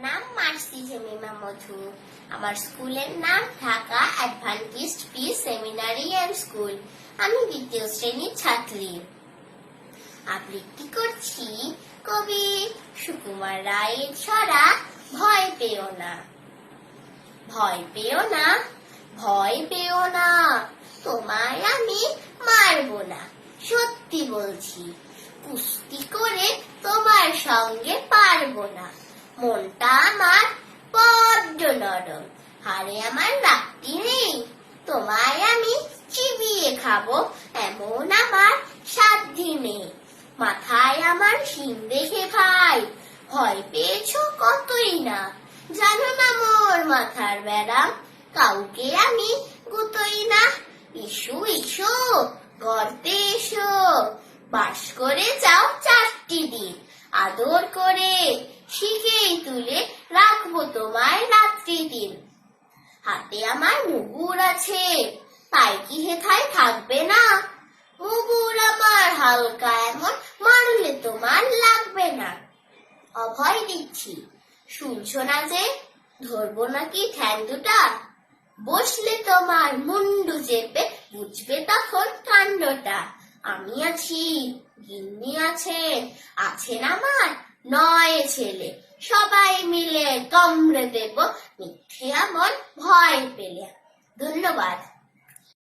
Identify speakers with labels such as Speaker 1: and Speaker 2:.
Speaker 1: নাম mercy Jemimah মধু। আমার স্কুলের নাম Dhaka adventist peace seminary and school. আমি দ্বিতীয় শ্রেণীর ছাত্রী। আবৃত্তি করছি কবি সুকুমার রায়ের ছড়া ভয় পেও না। ভয় পেও না, ভয় পেও না, তোমায় আমি মারবো না। সত্যি বলছি, কুস্তি করে তোমার সঙ্গে পারবো না। মনটা আমার বড্ড নরম, হাড়ে আমার রাখতি নেই। তোমায় আমি চিবিয়ে খাবো এমন আমার সাধ্যি নেই। মাথায় আমার শিং দেখে ভাই ভয় পেয়েছো কতই না। জানো না মোর মাথার ব্যারাম, কাউকে আমি গুতোই না। ইসু ইসু গর্তে এসো, বাস করে যাও 4টি দিন। আদর করে শিখেই তুলে রাখবো তোমায় রাত্রি দিন। হাতে আমার মুগুর আছে, তাই কি হেথায় থাকবে না? মুগুর আমার হালকা এমন, মারলে তোমার লাগবে না। অভয় দিচ্ছি, শুনছো না যে ধরবো নাকি ঠ্যাং দুটা? বসলে তোমার মুন্ডু চেপে বুঝবে তখন কাণ্ডটা। আমি আছি, গিন্নি আছেন, আছেন আমার 9 ছেলে। সবাই মিলে কামড়ে দেব মিথ্যে এমন ভয় পেলে। ধন্যবাদ।